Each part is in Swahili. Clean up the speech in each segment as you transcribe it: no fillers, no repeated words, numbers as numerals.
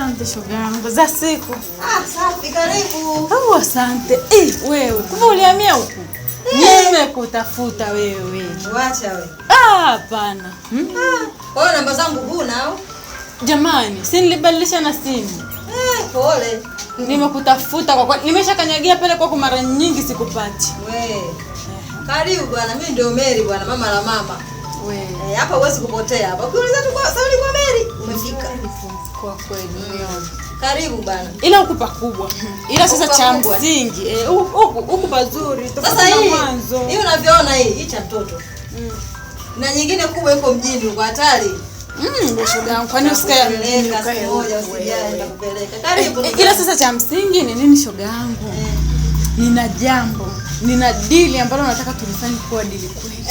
Asante shogangu za siku. Safi, karibu. Asante. Wewe, kumbe ulihamia huku? Nimekutafuta wewe. Wacha wewe. Hapana. Kwa namba zangu huna au? Jamani, si nilibadilisha na simu. Pole. Nimekutafuta kwa kweli. Nimeshakanyagia pale kwa mara nyingi sikupati. Wewe. Karibu bwana, mimi ndio Mary bwana, mama la mama. Wewe. Hapa huwezi kupotea hapa. Ukiuliza tu kwa sababu kwa Mary, umefika. Kwa kweli niona. Karibu bwana. Ila huku pakubwa. Ila sasa cha msingi, huku pazuri. Sasa hii unavyoona hii cha mtoto. Na nyingine kubwa iko mjini huko hatari. Ndio shogangu, kwani usikae moja usijali nakupeleka. Karibu. Ila sasa cha msingi ni nini shogangu? Nina jambo, nina dili ambalo nataka tulifanye kwa dili kweli.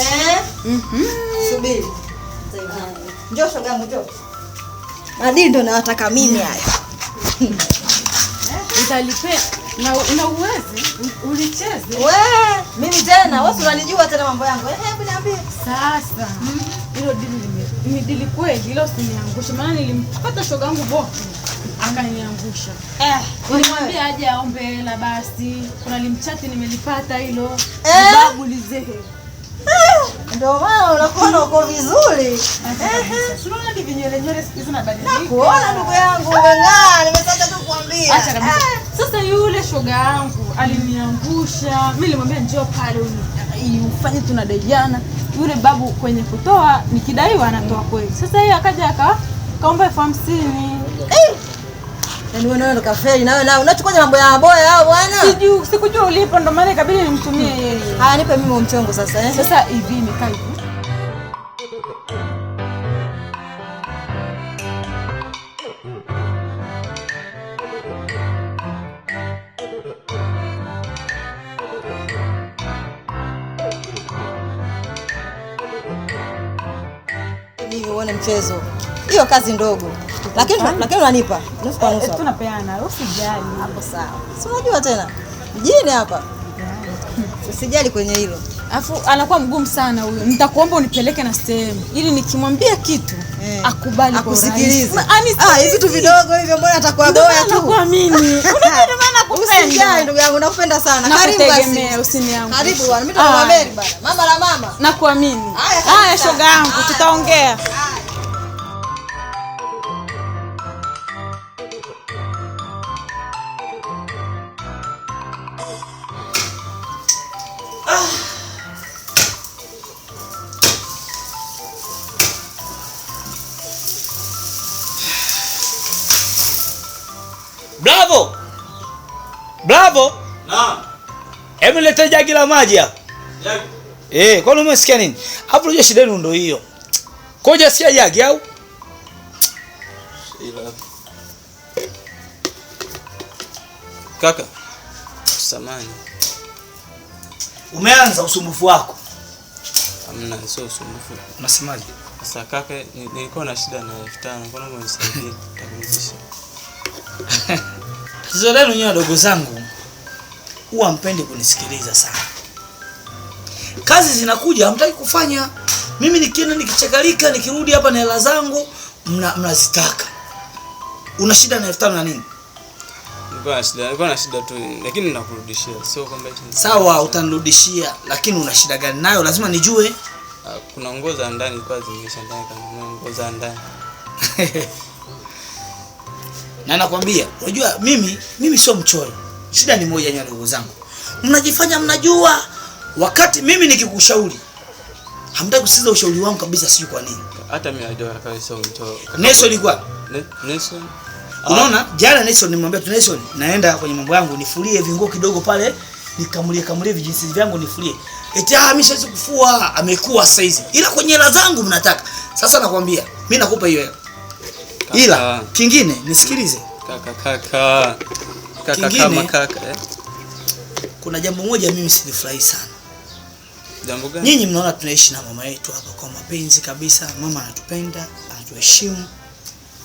Subiri. Njoo shogangu, njoo. Madili ndo nataka mimi haya. Utalipe na uwezi ulicheze. Mimi tena, wewe unanijua tena mambo yangu. Hebu niambie. Sasa, hilo ni dili kweli, hilo usiniangushe. Maana nilimpata shogangu bofu akaniangusha. Nilimwambia aje aombe hela basi. Kuna limchati nimelipata hilo. Babu lizehe. Ndio maana unakuona uko vizuri. Unaona hivi nywele siku hizi nabadilika. Kuona ndugu yangu umeng'aa, nimesema tu kuambia. Acha kabisa. Sasa yule shoga yangu aliniangusha. Mimi nilimwambia njoo pale ufanye tunadaiana. Yule babu kwenye kutoa nikidaiwa anatoa kweli. Sasa yeye akaja kaomba 50,000. Yaani wewe ndo kafeli nawe unachukuaje mambo ya maboya hao bwana? Sikujua ulipo ndo maana ikabidi nimtumie yeye. Haya nipe mimi mchongo sasa. Sasa hivi nikaa hivi. Mimi uone mchezo. Hiyo kazi ndogo. Lakini unanipa nusu kwa nusu. Tunapeana, usijali. Hapo sawa. Si unajua tena. Mjini hapa. Usijali kwenye hilo. Alafu anakuwa mgumu sana huyo. Nitakuomba unipeleke na sehemu ili nikimwambia kitu akubali kwa urahisi. Akusikilize. Hivi vitu vidogo hivyo mbona atakuwa boya tu? Nakuamini. Unajua maana nakupenda. Usijali ndugu yangu, nakupenda sana. Karibu basi. Usiniangushe. Karibu bwana. Mimi ndo Mary bwana. Mama la mama. Nakuamini. Haya shoga yangu, tutaongea. Bravo! Naam. Hebu leta jagi la maji hapa. Jagi? Kwani umesikia nini? Hapo unajua shida yenu ndio hiyo. Koja sikia jagi au? Kaka. Samani. Umeanza usumbufu wako. Hamna, sio usumbufu. Unasemaje? Sasa kaka, nilikuwa na shida na 5,000. Kwa nini unisaidie? Nitakurudisha. Tatizo lenu nyinyi wadogo zangu huwa mpende kunisikiliza sana. Kazi zinakuja hamtaki kufanya. Mimi nikienda nikichakalika nikirudi hapa na hela zangu mnazitaka. Una shida na 5,000 na nini? Nilikuwa na shida tu, lakini ninakurudishia. Sio kwamba sawa utanirudishia, lakini una shida gani nayo? Lazima nijue. Kuna nguo za ndani kwa zimeisha ndani, kama nguo za ndani. Na nakwambia, unajua mimi sio mchoyo. Shida ni moja nyinyi ndugu zangu. Mnajifanya mnajua wakati mimi nikikushauri. Hamtaki kusikiza ushauri wangu kabisa, sijui kwa nini. Hata mimi najua kaka sio mchoyo. Nelson ilikuwa? Nelson. Unaona? Jana Nelson nimwambia tu Nelson, naenda kwenye mambo yangu nifulie vinguo kidogo pale, nikamulie vijinsi vyangu nifulie. Eti mimi siwezi kufua, amekuwa sasa hizi. Ila kwenye hela zangu mnataka. Sasa nakwambia, mimi nakupa hiyo hela. Ila kingine nisikilize. Kaka kama kaka. Kuna jambo moja mimi silifurahi sana. Jambo gani? Nyinyi mnaona tunaishi na mama yetu hapa kwa mapenzi kabisa. Mama anatupenda, anatuheshimu,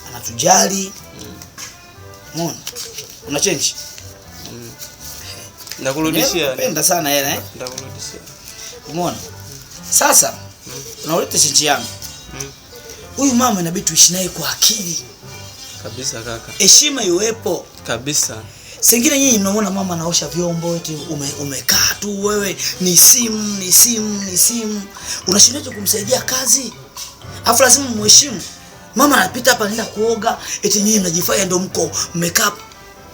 anatujali. Umeona? Una change? Ndakurudishia. Napenda sana hela Ndakurudishia. Umeona? Sasa unauleta change yangu. Huyu mama inabidi tuishi naye kwa akili. Kabisa kaka. Heshima iwepo. Kabisa. Sengine nyinyi mnaona mama anaosha vyombo eti umekaa tu wewe ni simu. Unashindaje kumsaidia kazi? Afu lazima muheshimu. Mama anapita hapa anaenda kuoga eti nyinyi mnajifanya ndio mko mmekaa.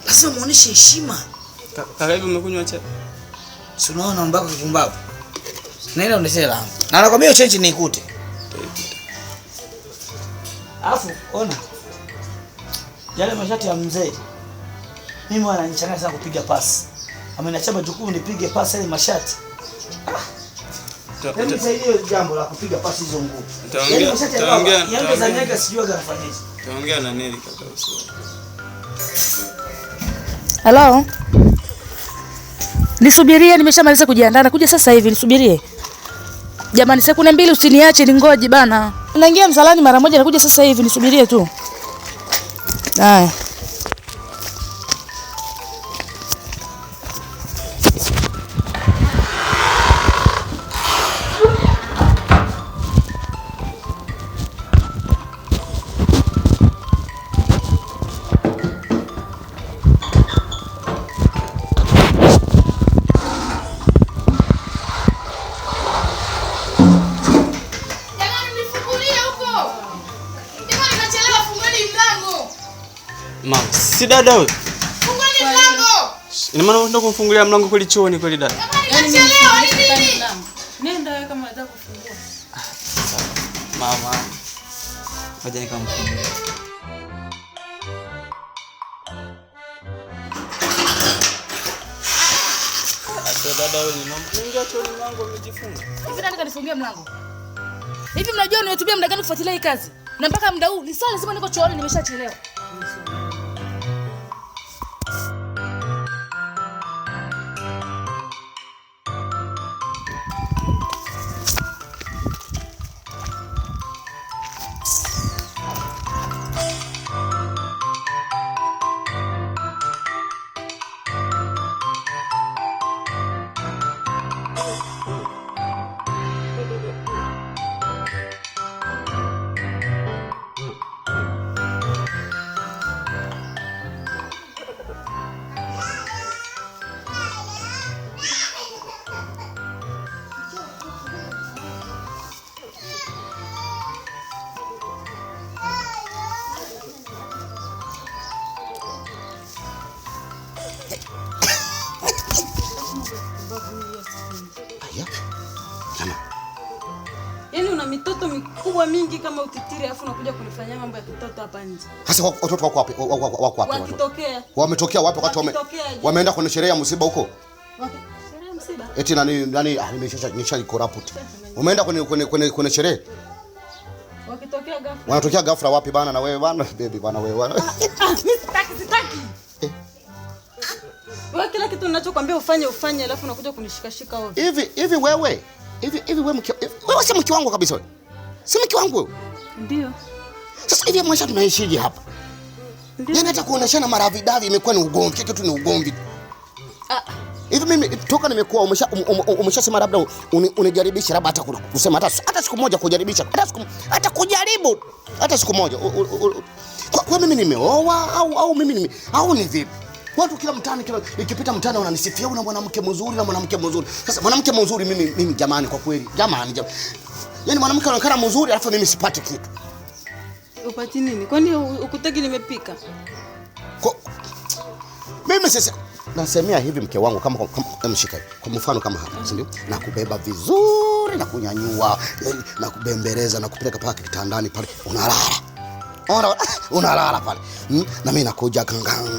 Lazima muoneshe heshima. Kaka hivi umekunywa chai? Si unaona mbako kipumbavu. Naenda undetea langu. Na nakwambia change nikute. Afu ona. Yale mashati ya mzee. Mimi wananichanganya sana kupiga pasi. Ameniachia jukumu nipige pasi ile mashati. Hebu nisaidie jambo la kupiga pasi hizo nguo. Taongea. Yangu za nyaga sijui anafanyaje. Taongea na Neli kaka usio. Hello. Nisubirie, nimeshamaliza kujiandaa na kuja sasa hivi, nisubirie. Jamani, sekunde 2 usiniache ningoje bana. Naingia msalani mara moja nakuja sasa hivi, nisubirie tu. Haya. Mama, si dada wewe? Fungueni mlango. Ina maana unataka kumfungulia mlango kweli chooni kweli dada? Nachelewa nini? Nenda wewe kama unataka kufungua. Mama. Ngoja nikamfungulie. Asa dada wewe ninamfungia chooni mlango umejifunga. Hivi nani kanifungia mlango? Hivi mnajua nimetumia muda gani kufuatilia hii kazi? Na mpaka muda huu ni saa lazima niko chooni, nimeshachelewa. Yaani una mitoto mikubwa mingi kama utitiri afu unakuja kunifanyia mambo ya kitoto hapa nje. Sasa watoto wako wapi? Wako wapi? Wakitokea. Wametokea wapi wakati wameenda kwenye sherehe ya msiba huko? Sherehe ya msiba? Eti nimesha corrupt. Umeenda kwenye sherehe? Wakitokea ghafla. Wanatokea ghafla wapi bana na wewe bana? Baby bana wewe bana. Mimi sitaki. Wewe kila kitu ninachokuambia ufanye alafu unakuja kunishikashika ovyo. Hivi wewe wewe si mke wangu kabisa wewe. Si mke wangu wewe. Ndio. Sasa hivi maisha tunaishije hapa? Yaani hata kuoneshana maravidavi imekuwa ni ugomvi, kitu ni ugomvi. Hivi mimi toka nimekuwa umeshasema labda unijaribisha labda hata kusema hata siku moja kujaribisha hata kujaribu hata siku moja. Kwa mimi nimeoa au mimi au ni vipi? Watu kila mtaani ikipita mtaani wananisifia una mwanamke mzuri na mwanamke mzuri. Sasa mwanamke mzuri mimi jamani kwa kweli. Jamani. Yaani mwanamke anaonekana mzuri alafu mimi sipati kitu. Upati nini? Kwani ukutaki nimepika? Mimi sasa nasemea hivi mke wangu kama mshika kwa mfano kama hapa, si ndio? Na kubeba vizuri na kunyanyua na kubembeleza na kupeleka paka kitandani pale unalala. Unalala pale. Na mimi nakuja kangang.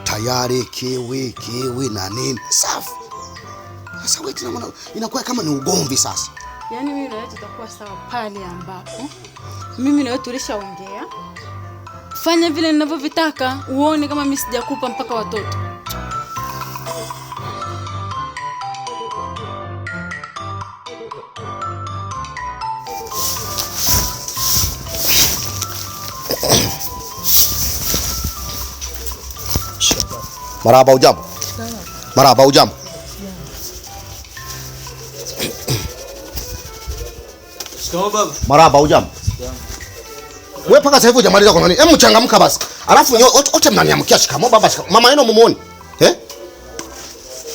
Tayari kiwi na nini? Safi. Sasa wewe tunaona inakuwa kama ni ugomvi sasa. Yaani mimi na wewe tutakuwa sawa pale ambapo mimi na wewe tulishaongea. Fanya vile ninavyovitaka, uone kama mimi sijakupa mpaka watoto. Marahaba ujambo. Marahaba ujambo. Shikamoo baba. Marahaba ujambo. Wewe paka sasa hivi hujamaliza kwa nani? Hebu changamka basi. Alafu wote mnaniamkia shikamoo baba shikamoo. Mama yenu mumuoni?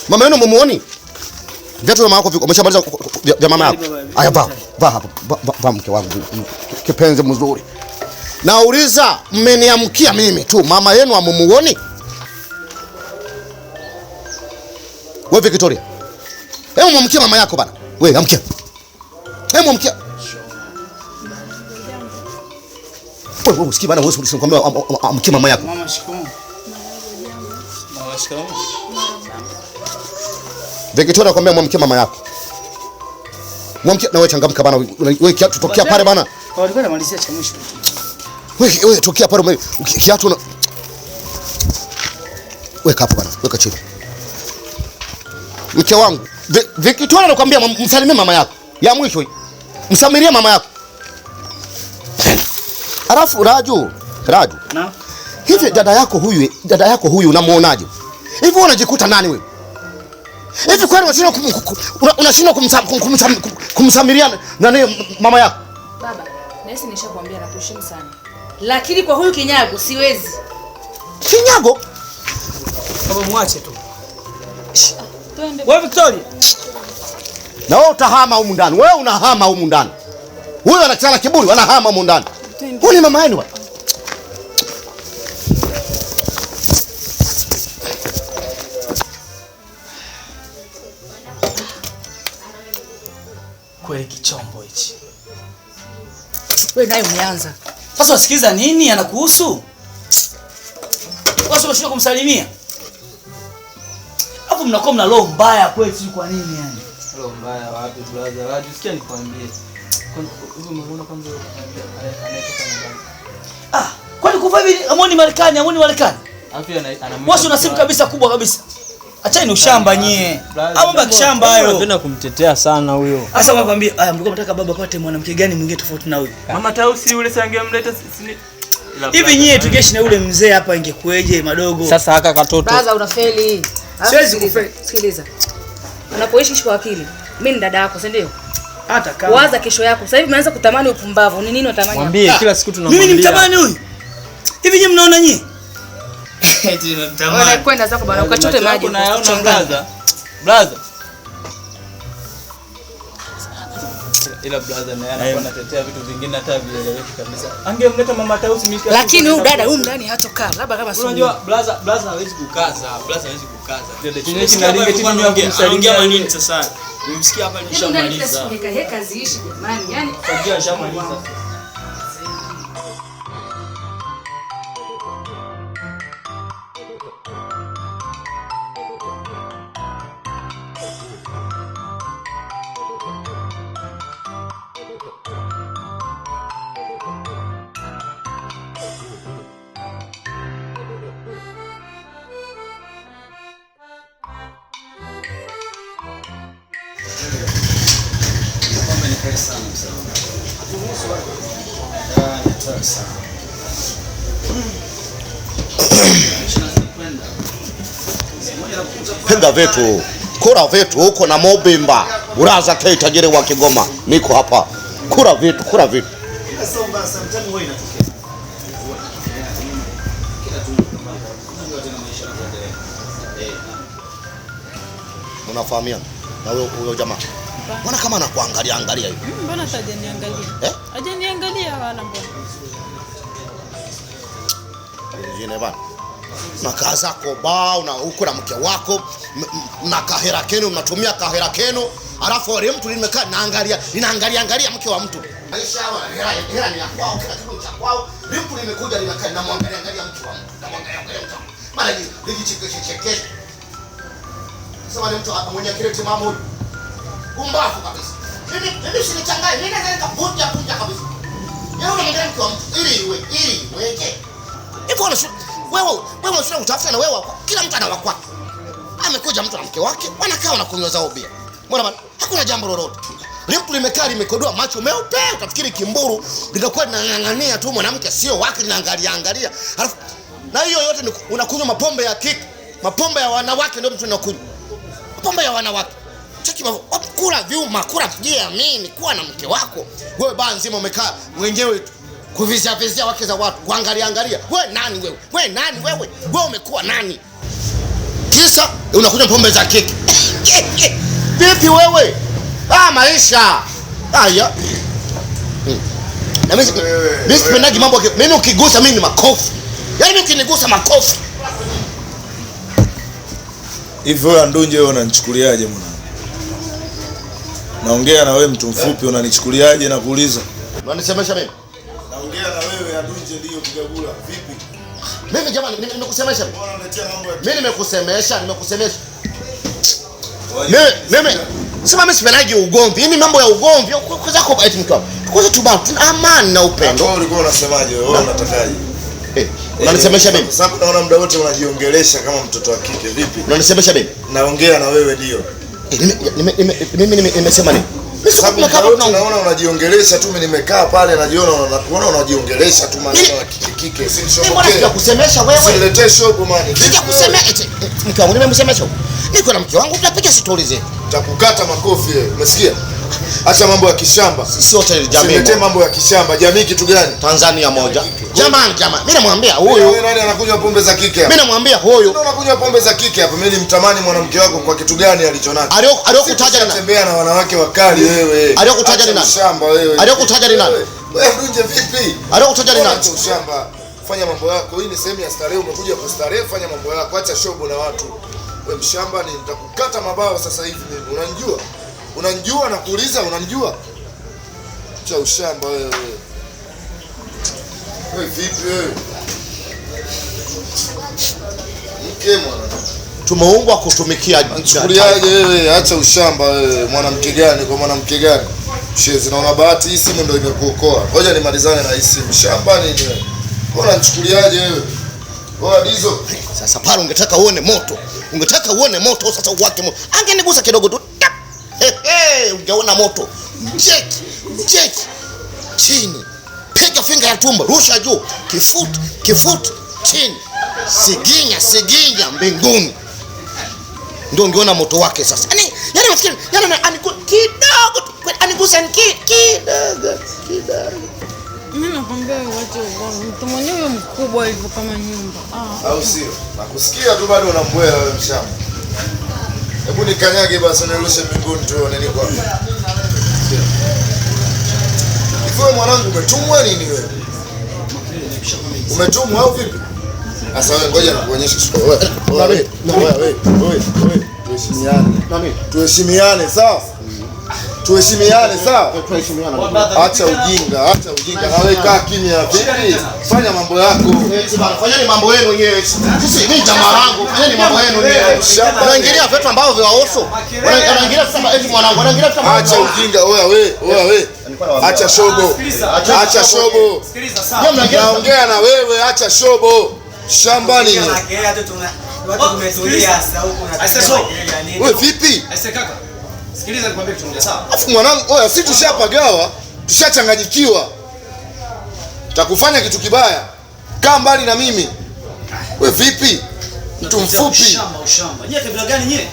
Mama yenu mumuoni? Viatu vya mama yako viko umeshamaliza vya mama yako. Aya vaa hapo. Vaa mke wangu. Kipenzi mzuri. Nauliza mmeniamkia mimi tu. Mama yenu amumuoni? Wewe Victoria. Hebu mwamkie mama yako bana. Wewe amkia. Hebu mwamkia. Wewe usikii bana, wewe usikwambia amkie mama yako. Mama shikamoo. Mama shikamoo. Victoria kwambia mwamkie mama yako. Mwamkie na wewe changamka bana. Wewe kiatu tokea pale bana. Walikuwa namalizia cha mwisho. Wewe tokea pale kiatu na weka hapo bana, weka chini. Mke wangu, Victoria nakwambia msalimie mama yako. Ya mwisho hii. Msamirie mama yako. Alafu Raju. Na? Hivi dada yako huyu unamuonaje? Hivi unajikuta nani wewe? Hivi kwani unashindwa kumsamiria nani mama yako? Baba, nasi nishakwambia nakuheshimu sana. Lakini kwa huyu kinyago siwezi. Kinyago? Baba mwache tu. Wewe Victoria. Na wewe utahama humu ndani. Wewe unahama humu ndani. Huyu anachana kiburi, anahama humu ndani. Huyu ni mama yenu. Kweli kichombo hichi. Wewe naye umeanza. Sasa wasikiza nini anakuhusu? Wasi unashindwa kumsalimia. Hapo mnakuwa mna roho mbaya kwetu kwa nini yani? Roho mbaya wapi brother? Raju sikia nikwambie. Hivi umeona kwanza anayetoka na Kwani kuva hivi amoni Marekani? Afya Wasi una simu kabisa kubwa kabisa. Achani ushamba nyie. Au mbaki shamba hayo. Unapenda kumtetea sana huyo. Sasa wakwambie, mlikuwa mnataka baba apate mwanamke gani mwingine tofauti na huyu? Mama Tausi yule sangemleta Hivi nyie tukeshi na ule mzee hapa ingekueje madogo? Sasa haka katoto. Brother unafeli. Siwezi kufeli. Sikiliza. Unapoishi kwa akili. Mimi ni dada yako, si ndio? Hata kama. Waza kesho yako. Sasa hivi umeanza kutamani upumbavu. Ni nini unatamani? Mwambie kila siku tunamwambia. Mimi ni mtamani huyu. Hivi nyie mnaona nyie? Eti nimemtamani. Wewe kwenda zako bwana ukachote maji. Unaona brother. Ila brother naye anakuwa anatetea vitu vingine hata vieleweki kabisa. Angemleta Mama Tausi mimi. Lakini huyu dada huyu ndani hatokaa. Labda kama sio. Unajua brother hawezi kukaza. Anaongea nini sasa? Nimsikia hapa nishamaliza. Heka ziishi jamani. Yaani Sasa nishamaliza. Penda vetu, kura vetu huko na Mobimba. Uraza K tajiri wa Kigoma. Niko hapa. Kura vetu. Unafahamiana na huyo jamaa? Mbona kama anakuangalia hivi? Mbona hajaniangalia? Hajaniangalia wala mbona? Jine bana. Na kaza zako ba una huko na mke wako na kahera kenu mnatumia kahera kenu, alafu wale mtu limekaa inaangalia mke wa mtu. Maisha yao hela ni ya kwao, kila kitu cha kwao. Mtu limekuja limekaa na mwangalia mke wa mtu. Na mwangalia mtu. Mara hii likichekesha. Sasa wale mtu mwenye kile timamu huyu. Umbafu kabisa. Mimi sinichanganye. Mimi naweza nikavunja kabisa. Yeye unamwangalia mke wa mtu ili iweje? Hivyo wewe unasema utafuta na wewe kila mtu ana wako. Amekuja mtu na mke wake, wanakaa wanakunywa zao bia. Mbona bana? Hakuna jambo lolote. Mtu limekaa limekodoa macho meupe, utafikiri kimburu litakuwa linang'ang'ania tu mwanamke sio wake linaangalia. Alafu na hiyo yote unakunywa mapombe ya kike, mapombe ya wanawake ndio mtu anakunywa. Mapombe ya wanawake. Cheki kula vyuma, kula jiamini, kuwa na mke wako. Wewe baa nzima umekaa mwenyewe tu. Kuvizia wake za watu, kuangalia. Wewe nani wewe? Wewe umekuwa nani? Kisa unakunywa pombe za keki. Vipi wewe? Maisha. Haya. Na mimi sipendaji mambo yake. Mimi ukigusa mimi ni makofi. Yaani mimi ukinigusa makofi. Hivyo wewe Ndunje wewe unanichukuliaje mwanangu? Naongea na wewe mtu mfupi unanichukuliaje na kuuliza? Unanisemesha mimi? Naongea na wewe Ndunje ndio Kigagula. Vipi? Mimi jamani nimekusemesha. Mbona unaletea mambo ya Mimi nimekusemesha. Mimi sema mimi sipendaji ugomvi. Hii mambo ya ugomvi. Kwanza kwa eti mkao. Kwanza tuna amani na upendo. Wewe ulikuwa unasemaje? Wewe unatakaje? Unanisemesha mimi? Sasa naona muda wote unajiongelesha kama mtoto wa kike. Vipi? Unanisemesha mimi? Naongea na wewe ndio. Mimi nimesema nini? Naona unajiongelesha tu, mimi nimekaa pale najiona unajiongelesha tu maneno ya kike. Usinishobokee. Kusemesha wewe. Usiletee shobo mani. Sija kusemesha eti mke wangu nimemsemesha. Niko na mke wangu tunapiga stories zetu. Nitakukata makofi wewe. Umesikia? Acha mambo ya kishamba. Sio tena jamii. Usilete mambo ya kishamba. Jamii kitu gani? Tanzania moja. Jamani. Mimi namwambia huyo. Wewe nani anakunywa pombe za kike hapa? Mimi namwambia huyo. Ndio anakunywa pombe za kike hapa. Mimi nimtamani mwanamke wako kwa kitu gani alichonacho? Aliyokutaja ni nani? Tembea na wanawake wakali wewe. Aliyokutaja ni nani? Shamba wewe. Aliyokutaja ni nani? Wewe Ndunje vipi? Aliyokutaja ni nani? Acha ushamba. Fanya mambo yako. Hii ni sehemu ya starehe, umekuja kustarehe, fanya mambo yako. Acha shobo na watu. Wewe mshamba ni nitakukata mabao sasa hivi mimi. Unanijua? Unanijua na kuuliza unanijua? Acha ushamba wewe. Wewe vipi wewe? Mke mwana. Tumeumbwa kutumikia. Chukuliaje wewe? Acha ushamba wewe. Mwanamke gani kwa mwanamke gani? Shezi naona bahati hii simu ndio imekuokoa. Ngoja nimalizane na hii simu. Shamba nini wewe? Mbona nichukuliaje wewe? Wewe Dizo. Sasa pale ungetaka uone moto sasa uwake moto. Angenigusa kidogo tu. Ungeona moto. Jeki. Chini. Piga finga ya tumbo, rusha juu. Kifuti chini. Siginya mbinguni. Ndio ungeona moto wake sasa. Yaani mafikiri, anigusa kidogo. Mimi nakwambia wacha ugomvi. Mtu mwenyewe huyo mkubwa hivyo kama nyumba. Au sio? Nakusikia tu bado unambwela wewe mshamba. Hebu nikanyage basi nirushe mbinguni tuone niko hapa. Wewe mwanangu umetumwa nini wewe? Umetumwa au vipi? Sasa wewe ngoja nikuonyeshe sura. Wewe. Tuheshimiane sawa? Tuheshimiane sawa? Acha ujinga. Na wewe kaa kimya vipi? Fanya mambo yako. Fanyeni mambo yenu wenyewe. Sisi ni jamaa langu. Fanyeni mambo yenu wenyewe. Unaingilia vitu ambavyo viwahusu. Unaingilia sasa eti mwanangu. Unaingilia vitu ambavyo. Acha ujinga. Wewe. Acha shobo. Acha shobo. Naongea na wewe, acha shobo. Shambani. Wewe vipi? Sikiliza nikwambie kitu moja sawa? Afu mwanangu, sisi tushapagawa, tushachanganyikiwa. Takufanya kitu kibaya. Kaa mbali na mimi. Wewe vipi? Mtu mfupi. Ushamba. Nyie kabila gani nyie?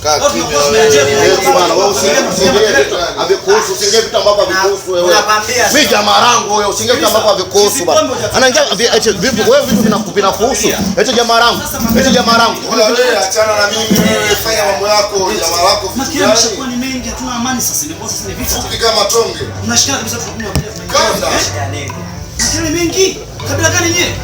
Kaa kimya wewe. Bwana, wewe usingelie vitu havikuhusu, usingelie vitu ambavyo havikuhusu wewe. Mimi jamaa langu wewe, usingelie vitu ambavyo havikuhusu bwana. Anaingia vipi wewe vitu vinakuhusu? Eti jamaa langu. Wewe achana na mimi wewe, fanya mambo yako, jamaa lako. Makia mshakuwa ni mengi, hatuna amani sasa. Ndio sasa ni vita. Fupi kama tonge. Mnashikana kabisa tunakunywa. Kanda. Makia mengi. Kabila gani nyie?